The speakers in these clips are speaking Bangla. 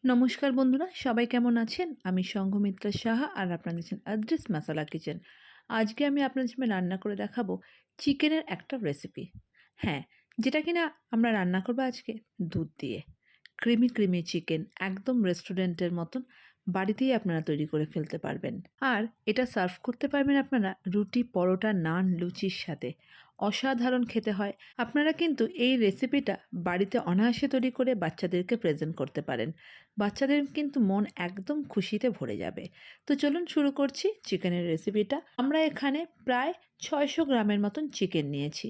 নমস্কার বন্ধুরা, সবাই কেমন আছেন? আমি সংঘমিত্রা সাহা আর আপনারা দেখছেন আদ্রিস মাসালা কিচেন। আজকে আমি আপনাদের সামনে রান্না করে দেখাবো চিকেনের একটা রেসিপি। হ্যাঁ, যেটা কিনা আমরা রান্না করবো আজকে দুধ দিয়ে। ক্রিমি চিকেন একদম রেস্টুরেন্টের মতন বাড়িতেই আপনারা তৈরি করে ফেলতে পারবেন। আর এটা সার্ভ করতে পারবেন আপনারা রুটি, পরোটা, নান, লুচির সাথে। অসাধারণ খেতে হয়। আপনারা কিন্তু এই রেসিপিটা বাড়িতে অনায়াসে তৈরি করে বাচ্চাদেরকে প্রেজেন্ট করতে পারেন। বাচ্চাদের কিন্তু মন একদম খুশিতে ভরে যাবে। তো চলুন শুরু করছি চিকেনের রেসিপিটা। আমরা এখানে প্রায় ৬০০ গ্রামের মতন চিকেন নিয়েছি।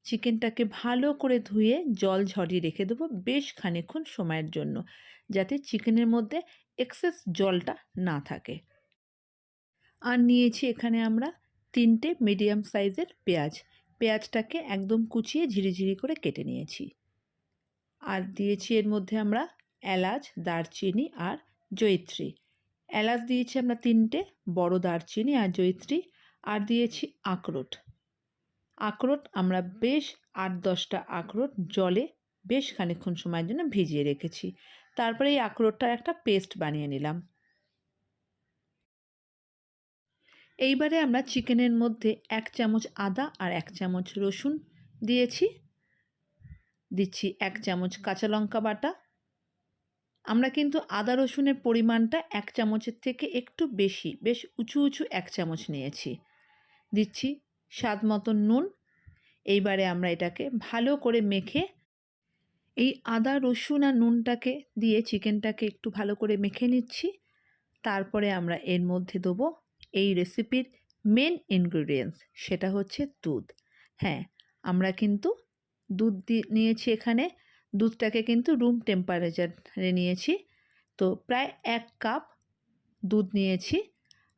চিকেনটাকে ভালো করে ধুয়ে জল ঝরিয়ে রেখে দেবো বেশ খানিকক্ষণ সময়ের জন্য, যাতে চিকেনের মধ্যে এক্সেস জলটা না থাকে। আর নিয়েছি এখানে আমরা ৩টে মিডিয়াম সাইজের পেঁয়াজ। পেঁয়াজটাকে একদম কুচিয়ে ঝিরিঝিরি করে কেটে নিয়েছি। আর দিয়েছি এর মধ্যে আমরা এলাচ, দারচিনি আর জয়িত্রী। এলাচ দিয়েছি আমরা ৩টে, বড় দারচিনি আর জয়িত্রী। আর দিয়েছি আখরোট। আখরোট আমরা বেশ ৮-১০টা আখরোট জলে বেশ খানিকক্ষণ সময়ের জন্য ভিজিয়ে রেখেছি। তারপরে এই আখরোটটার একটা পেস্ট বানিয়ে নিলাম। এইবারে আমরা চিকেনের মধ্যে ১ চামচ আদা আর ১ চামচ রসুন দিয়েছি। দিচ্ছি ১ চামচ কাঁচা লঙ্কা বাটা। আমরা কিন্তু আদা রসুনের পরিমাণটা ১ চামচের থেকে একটু বেশি, বেশ উঁচু ১ চামচ নিয়েছি। দিচ্ছি স্বাদ মতন নুন। এইবারে আমরা এটাকে ভালো করে মেখে এই আদা, রসুন আর নুনটাকে দিয়ে চিকেনটাকে একটু ভালো করে মেখে নিচ্ছি। তারপরে আমরা এর মধ্যে দেবো এই রেসিপির মেন ইনগ্রিডিয়েন্টস, সেটা হচ্ছে দুধ। হ্যাঁ, আমরা কিন্তু দুধ নিয়েছি এখানে। দুধটাকে কিন্তু রুম টেম্পারেচারে নিয়েছি। তো প্রায় ১ কাপ দুধ নিয়েছি।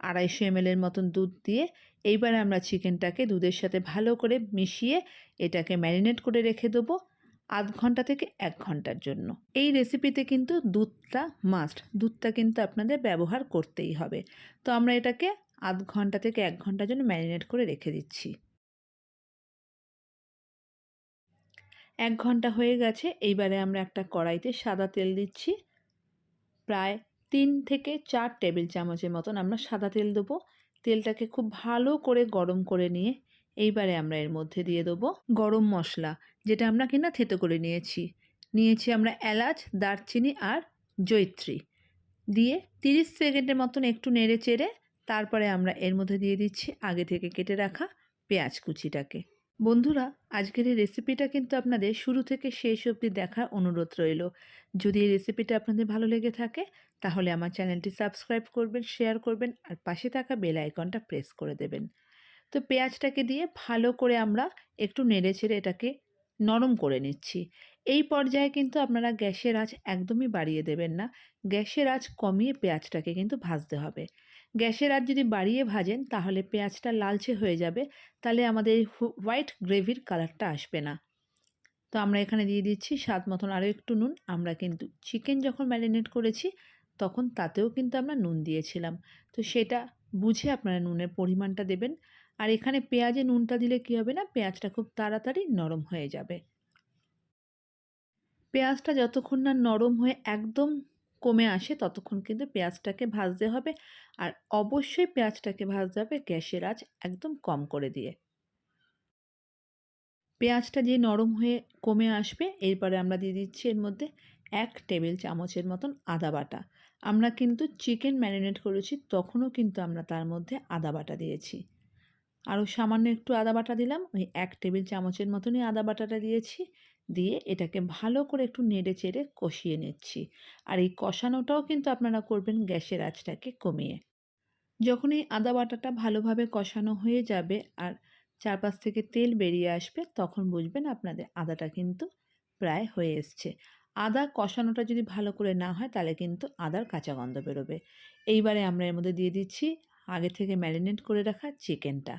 ২৫০ ml মতন দুধ দিয়ে এইবার আমরা চিকেনটাকে দুধের সাথে ভালো করে মিশিয়ে এটাকে ম্যারিনেট করে রেখে দেবো ০.৫ ঘন্টা থেকে ১ ঘন্টার জন্য। এই রেসিপিতে কিন্তু দুধটা মাস্ট। দুধটা কিন্তু আপনাদের ব্যবহার করতেই হবে। তো আমরা এটাকে ০.৫ ঘন্টা থেকে ১ ঘন্টার জন্য ম্যারিনেট করে রেখে দিচ্ছি। ১ ঘন্টা হয়ে গেছে। এইবারে আমরা একটা কড়াইতে সাদা তেল দিচ্ছি। প্রায় ৩ থেকে ৪ টেবিল চামচের মতন আমরা সাদা তেল দেবো। তেলটাকে খুব ভালো করে গরম করে নিয়ে এইবারে আমরা এর মধ্যে দিয়ে দেবো গরম মশলা, যেটা আমরা কিনা থেতো করে নিয়েছি আমরা এলাচ, দারচিনি আর জয়িত্রী। দিয়ে ৩০ সেকেন্ডের মতন একটু নেড়ে চেড়ে তারপরে আমরা এর মধ্যে দিয়ে দিচ্ছি আগে থেকে কেটে রাখা পেঁয়াজ কুচিটাকে। বন্ধুরা, আজকের এই রেসিপিটা কিন্তু আপনাদের শুরু থেকে শেষ অবধি দেখার অনুরোধ রইল। যদি এই রেসিপিটা আপনাদের ভালো লেগে থাকে তাহলে আমার চ্যানেলটি সাবস্ক্রাইব করবেন, শেয়ার করবেন আর পাশে থাকা বেল আইকনটা প্রেস করে দেবেন। তো পেঁয়াজটাকে দিয়ে ভালো করে আমরা একটু নেড়েচেড়ে এটাকে নরম করে নিচ্ছি। এই পর্যায়ে কিন্তু আপনারা গ্যাসের আঁচ একদমই বাড়িয়ে দেবেন না। গ্যাসের আঁচ কমিয়ে পেঁয়াজটাকে কিন্তু ভাজতে হবে। গ্যাসের আঁচ যদি বাড়িয়ে ভাজেন তাহলে পেঁয়াজটা লালচে হয়ে যাবে, তাহলে আমাদের এই হোয়াইট গ্রেভির কালারটা আসবে না। তো আমরা এখানে দিয়ে দিচ্ছি স্বাদ মতন আরও একটু নুন। আমরা কিন্তু চিকেন যখন ম্যারিনেট করেছি তখন তাতেও কিন্তু আমরা নুন দিয়েছিলাম। তো সেটা বুঝে আপনারা নুনের পরিমাণটা দেবেন। আর এখানে পেঁয়াজে নুনটা দিলে কী হবে না, পেঁয়াজটা খুব তাড়াতাড়ি নরম হয়ে যাবে। পেঁয়াজটা যতক্ষণ না নরম হয়ে একদম কমে আসে ততক্ষণ কিন্তু পেঁয়াজটাকে ভাজতে হবে। আর অবশ্যই পেঁয়াজটাকে ভাজতে হবে গ্যাসের আঁচ একদম কম করে দিয়ে। পেঁয়াজটা যে নরম হয়ে কমে আসবে এরপরে আমরা দিয়ে দিচ্ছি এর মধ্যে ১ টেবিল চামচের মতন আদা বাটা। আমরা কিন্তু চিকেন ম্যারিনেট করেছি তখনও কিন্তু আমরা তার মধ্যে আদা বাটা দিয়েছি। আরও সামান্য একটু আদা বাটা দিলাম, ওই ১ টেবিল চামচের মতনই আদা বাটাটা দিয়েছি। দিয়ে এটাকে ভালো করে একটু নেড়ে চেড়ে কষিয়ে নিচ্ছি। আর এই কষানোটাও কিন্তু আপনারা করবেন গ্যাসের আঁচটাকে কমিয়ে। যখন এই আদা বাটাটা ভালোভাবে কষানো হয়ে যাবে আর চারপাশ থেকে তেল বেরিয়ে আসবে তখন বুঝবেন আপনাদের আদাটা কিন্তু প্রায় হয়ে এসছে। আদা কষানোটা যদি ভালো করে না হয় তাহলে কিন্তু আদার কাঁচা গন্ধ বেরোবে। এইবারে আমরা এর মধ্যে দিয়ে দিচ্ছি আগে থেকে ম্যারিনেট করে রাখা চিকেনটা।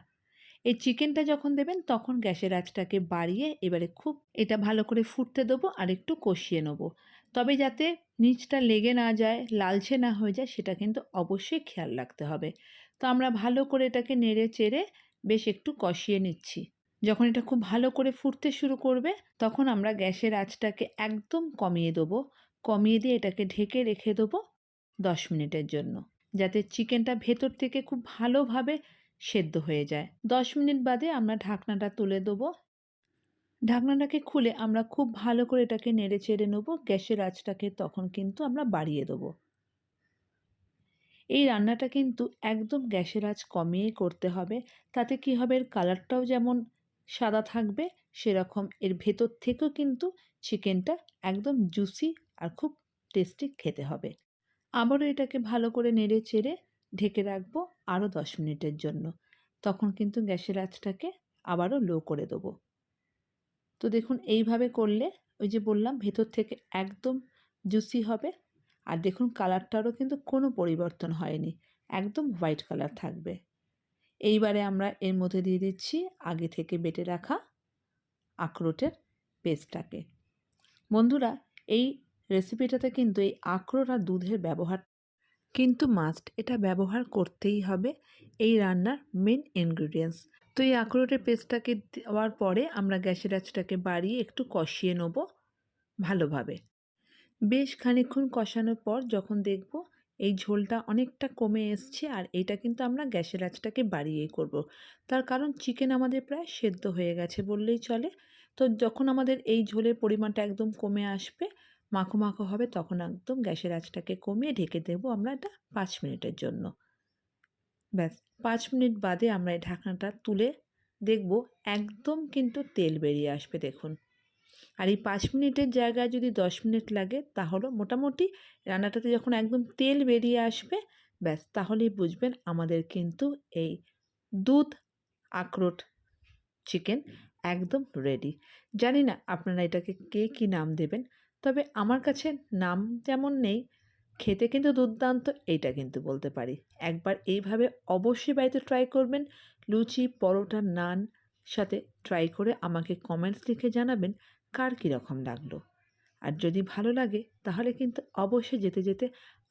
এই চিকেনটা যখন দেবেন তখন গ্যাসের আঁচটাকে বাড়িয়ে এবারে খুব এটা ভালো করে ফুটতে দেবো আর একটু কষিয়ে নেবো। তবে যাতে নিচটা লেগে না যায়, লালচে না হয়ে যায় সেটা কিন্তু অবশ্যই খেয়াল রাখতে হবে। তো আমরা ভালো করে এটাকে নেড়ে চেড়ে বেশ একটু কষিয়ে নিচ্ছি। যখন এটা খুব ভালো করে ফুটতে শুরু করবে তখন আমরা গ্যাসের আঁচটাকে একদম কমিয়ে দেবো। কমিয়ে দিয়ে এটাকে ঢেকে রেখে দেবো 10 মিনিটের জন্য, যাতে চিকেনটা ভেতর থেকে খুব ভালোভাবে সেদ্ধ হয়ে যায়। 10 মিনিট বাদে আমরা ঢাকনাটা তুলে দেবো। ঢাকনাটাকে খুলে আমরা খুব ভালো করে এটাকে নেড়ে চেড়ে নেবো। গ্যাসের আঁচটাকে তখন কিন্তু আমরা বাড়িয়ে দেবো। এই রান্নাটা কিন্তু একদম গ্যাসের আঁচ কমিয়েই করতে হবে। তাতে কি হবে, এর কালারটাও যেমন সাদা থাকবে, সেরকম এর ভেতর থেকেও কিন্তু চিকেনটা একদম জুসি আর খুব টেস্টি খেতে হবে। আবারও এটাকে ভালো করে নেড়ে চেড়ে ঢেকে রাখবো আরও 10 মিনিটের জন্য। তখন কিন্তু গ্যাসের আঁচটাকে আবারও লো করে দেবো। তো দেখুন এইভাবে করলে ওই যে বললাম ভেতর থেকে একদম জুসি হবে। আর দেখুন কালারটারও কিন্তু কোনো পরিবর্তন হয়নি, একদম হোয়াইট কালার থাকবে। এইবারে আমরা এর মধ্যে দিয়ে দিচ্ছি আগে থেকে বেটে রাখা আখরোটের পেস্টটাকে। বন্ধুরা, এই রেসিপিটাতে কিন্তু এই আখরোট আর দুধের ব্যবহার কিন্তু মাস্ট, এটা ব্যবহার করতেই হবে, এই রান্নার মেন ইনগ্রিডিয়েন্টস। তো এই আখরোটের পেস্টটাকে দেওয়ার পরে আমরা গ্যাসের আঁচটাকে বাড়িয়ে একটু কষিয়ে নেব ভালোভাবে। বেশ খানিকক্ষণ কষানোর পর যখন দেখব এই ঝোলটা অনেকটা কমে এসছে, আর এটা কিন্তু আমরা গ্যাসের আঁচটাকে বাড়িয়েই করব। তার কারণ চিকেন আমাদের প্রায় সেদ্ধ হয়ে গেছে বললেই চলে। তো যখন আমাদের এই ঝোলের পরিমাণটা একদম কমে আসবে, মাখো মাখো হবে, তখন একদম গ্যাসের আঁচটাকে কমিয়ে ঢেকে দেবো আমরা এটা 5 মিনিটের জন্য। ব্যাস 5 মিনিট বাদে আমরা এই ঢাকনাটা তুলে দেখব একদম কিন্তু তেল বেরিয়ে আসবে দেখুন। আর এই 5 মিনিটের জায়গায় যদি 10 মিনিট লাগে, তাহলে মোটামুটি রান্নাটাতে যখন একদম তেল বেরিয়ে আসবে, ব্যাস তাহলেই বুঝবেন আমাদের কিন্তু এই দুধ আখরোট চিকেন একদম রেডি। জানি না আপনারা এটাকে কে কী নাম দেবেন, তবে আমার কাছে নাম যেমন নেই, খেতে কিন্তু দুর্দান্ত, এইটা কিন্তু বলতে পারি। একবার এইভাবে অবশ্যই বাড়িতে ট্রাই করবেন। লুচি, পরোটা, নান সাথে ট্রাই করে আমাকে কমেন্টস লিখে জানাবেন কার কীরকম লাগলো। আর যদি ভালো লাগে তাহলে কিন্তু অবশ্যই যেতে যেতে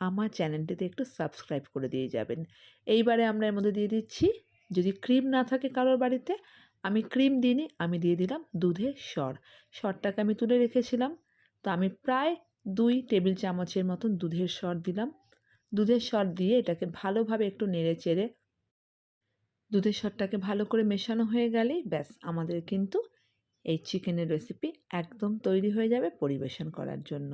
আমার চ্যানেলটিতে একটু সাবস্ক্রাইব করে দিয়ে যাবেন। এইবারে আমরা এর মধ্যে দিয়ে দিচ্ছি, যদি ক্রিম না থাকে কারোর বাড়িতে, আমি ক্রিম দিইনি, আমি দিয়ে দিলাম দুধের সর। সরটাকে আমি তুলে রেখেছিলাম, তো আমি প্রায় 2 টেবিল চামচের মতন দুধের সর দিলাম। দুধের সর দিয়ে এটাকে ভালোভাবে একটু নেড়ে চেড়ে দুধের সরটাকে ভালো করে মেশানো হয়ে গেলেই ব্যাস আমাদের কিন্তু এই চিকেনের রেসিপি একদম তৈরি হয়ে যাবে পরিবেশন করার জন্য।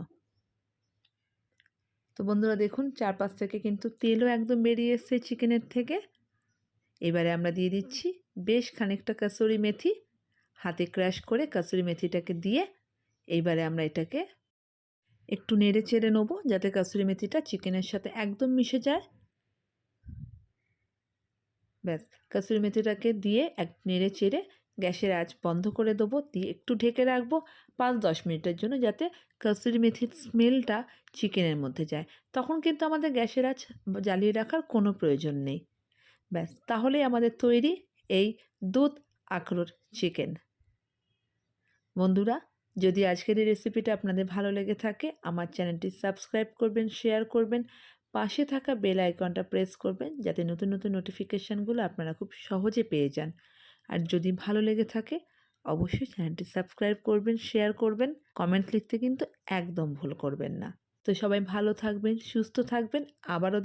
তো বন্ধুরা দেখুন চারপাশ থেকে কিন্তু তেলও একদম বেরিয়ে এসছে চিকেনের থেকে। এবারে আমরা দিয়ে দিচ্ছি বেশ খানিকটা কাসুরি মেথি, হাতে ক্রাশ করে কাসুরি মেথিটাকে দিয়ে এইবারে আমরা এটাকে একটু নেড়ে চেড়ে নেবো, যাতে কাসুরি মেথিটা চিকেনের সাথে একদম মিশে যায়। ব্যাস কাসুরি মেথিটাকে দিয়ে নেড়ে চেড়ে গ্যাসের আঁচ বন্ধ করে দেবো, দিয়ে একটু ঢেকে রাখবো 5-10 মিনিটের জন্য, যাতে কাসুরি মেথির স্মেলটা চিকেনের মধ্যে যায়। তখন কিন্তু আমাদের গ্যাসের আঁচ জ্বালিয়ে রাখার কোনো প্রয়োজন নেই। ব্যাস তাহলেই আমাদের তৈরি এই দুধ আখরোট চিকেন। বন্ধুরা, যদি আজকের এই রেসিপিটা আপনাদের ভালো লেগে থাকে, আমার চ্যানেলটি সাবস্ক্রাইব করবেন, শেয়ার করবেন, পাশে থাকা বেল আইকনটা প্রেস করবেন, যাতে নতুন নতুন নোটিফিকেশানগুলো আপনারা খুব সহজে পেয়ে যান। আর যদি ভালো লেগে থাকে অবশ্যই চ্যানেলটি সাবস্ক্রাইব করবেন, শেয়ার করবেন, কমেন্ট লিখতে কিন্তু একদম ভুল করবেন না। তো সবাই ভালো থাকবেন, সুস্থ থাকবেন, আবারও